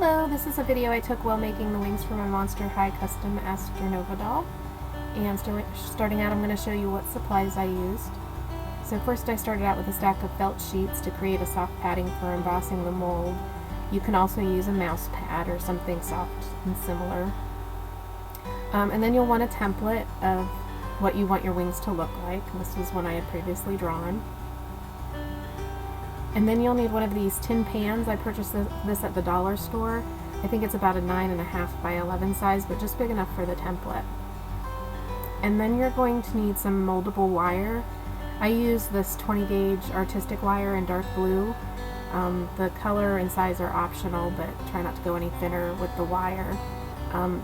Hello, this is a video I took while making the wings for my Monster High custom Astronova doll. And starting out, I'm going to show you what supplies I used. So first I started out with a stack of felt sheets to create a soft padding for embossing the mold. You can also use a mouse pad or something soft and similar. And then you'll want a template of what you want your wings to look like. This was one I had previously drawn. And then you'll need one of these tin pans. I purchased this at the dollar store. I think it's about a 9.5 by 11 size, but just big enough for the template. And then you're going to need some moldable wire. I use this 20 gauge artistic wire in dark blue. The color and size are optional, but try not to go any thinner with the wire.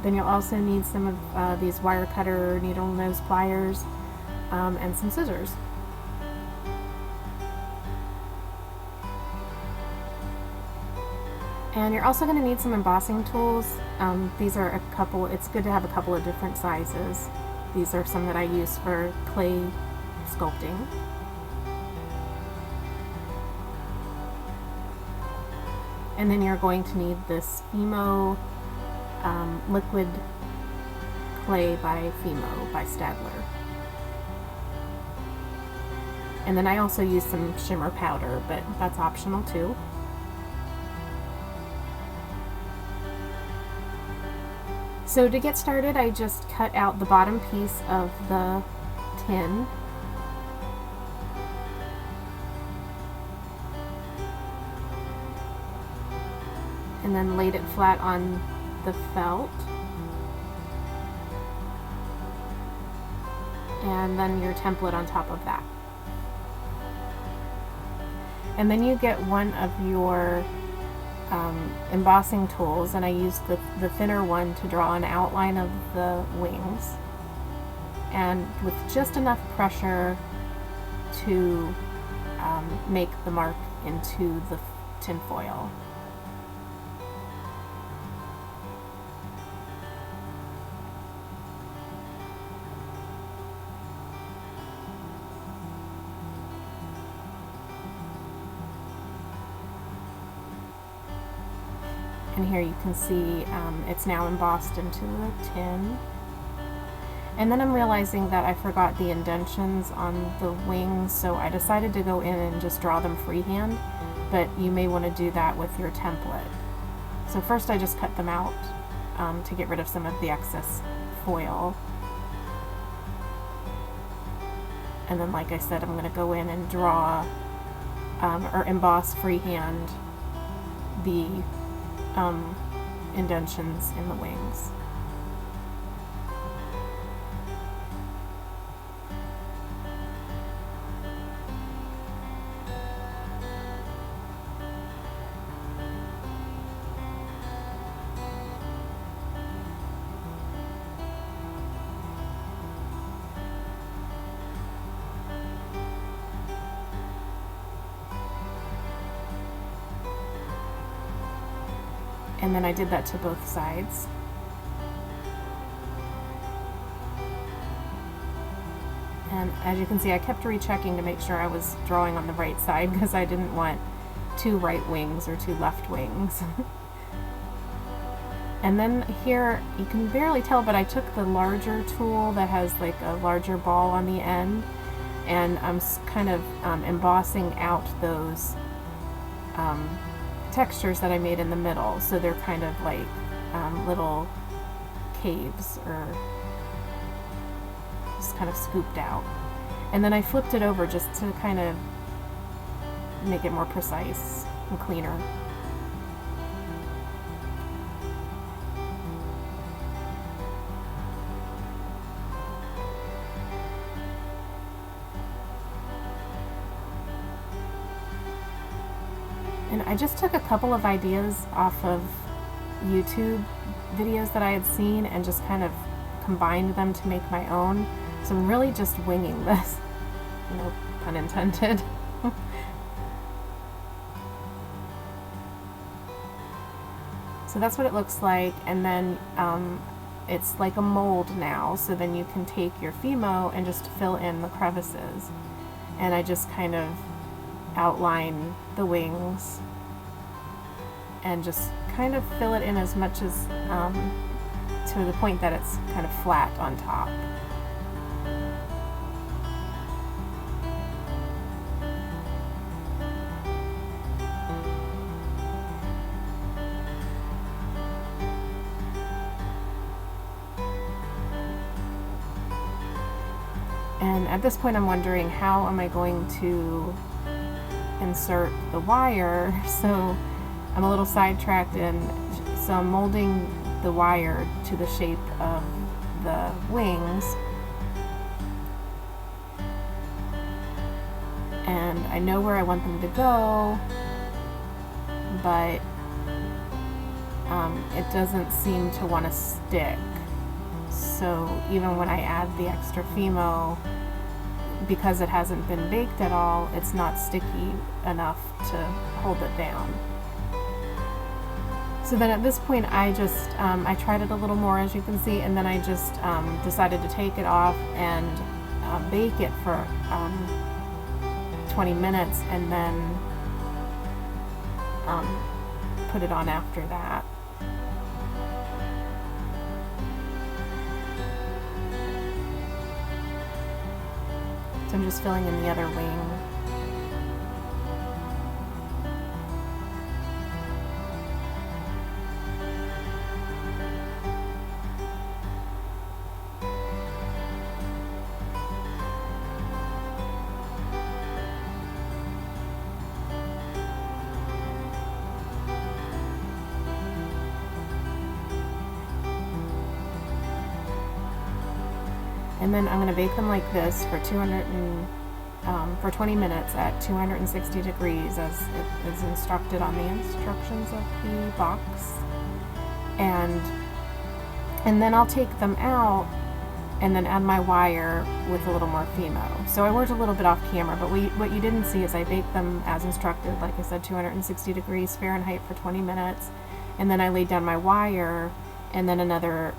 Then you'll also need some of these wire cutter needle nose pliers and some scissors. And you're also going to need some embossing tools. These are a couple, it's good to have a couple of different sizes. These are some that I use for clay sculpting. And then you're going to need this Fimo liquid clay by Fimo by Stadler. And then I also use some shimmer powder, but that's optional too. So to get started, I just cut out the bottom piece of the tin. And then laid it flat on the felt. And then your template on top of that. And then you get one of your embossing tools, and I used the thinner one to draw an outline of the wings, and with just enough pressure to make the mark into the tin foil. And here you can see it's now embossed into the tin. And then I'm realizing that I forgot the indentions on the wings, so I decided to go in and just draw them freehand, but you may want to do that with your template. So first I just cut them out to get rid of some of the excess foil. And then, like I said, I'm going to go in and draw or emboss freehand the indentions in the wings. And then I did that to both sides. And as you can see, I kept rechecking to make sure I was drawing on the right side because I didn't want two right wings or two left wings. And then here, you can barely tell, but I took the larger tool that has like a larger ball on the end, and I'm kind of embossing out those textures that I made in the middle, so they're kind of like little caves, or just kind of scooped out. And then I flipped it over just to kind of make it more precise and cleaner. And I just took a couple of ideas off of YouTube videos that I had seen and just kind of combined them to make my own. So I'm really just winging this, no pun intended. So that's what it looks like, and then it's like a mold now, so then you can take your Fimo and just fill in the crevices. And I just kind of outline the wings and just kind of fill it in as much as to the point that it's kind of flat on top. And at this point I'm wondering, how am I going to insert the wire? So I'm a little sidetracked, and so I'm molding the wire to the shape of the wings. And I know where I want them to go, but it doesn't seem to want to stick. So even when I add the extra Fimo, because it hasn't been baked at all, it's not sticky enough to hold it down. So then at this point I just, I tried it a little more, as you can see, and then I just decided to take it off and bake it for 20 minutes and then put it on after that. So I'm just filling in the other wing. And then I'm going to bake them like this for 20 minutes at 260 degrees, as it is instructed on the instructions of the box. And then I'll take them out and then add my wire with a little more Fimo. So I worked a little bit off camera, but what you didn't see is I baked them as instructed, like I said, 260 degrees Fahrenheit for 20 minutes. And then I laid down my wire and then another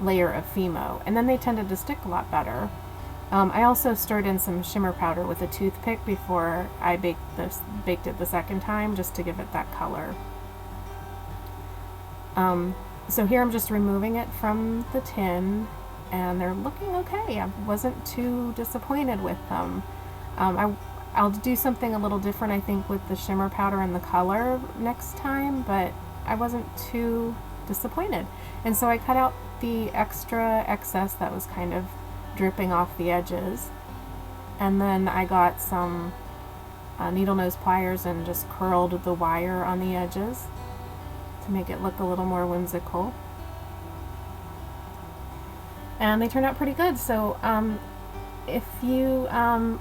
layer of Fimo, and then they tended to stick a lot better. I also stirred in some shimmer powder with a toothpick before I baked it the second time, just to give it that color. So here I'm just removing it from the tin, and they're looking okay. I wasn't too disappointed with them. I'll do something a little different, I think, with the shimmer powder and the color next time, but I wasn't too disappointed. And so I cut out the extra excess that was kind of dripping off the edges, and then I got some needle nose pliers and just curled the wire on the edges to make it look a little more whimsical. And they turned out pretty good. So if you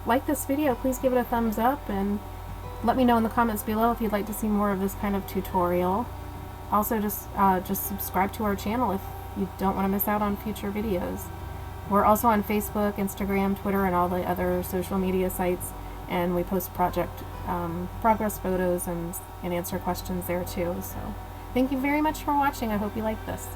like this video, please give it a thumbs up and let me know in the comments below if you'd like to see more of this kind of tutorial. Also, just subscribe to our channel if you don't want to miss out on future videos. We're also on Facebook, Instagram, Twitter, and all the other social media sites, and we post project progress photos and answer questions there too. So thank you very much for watching. I hope you like this.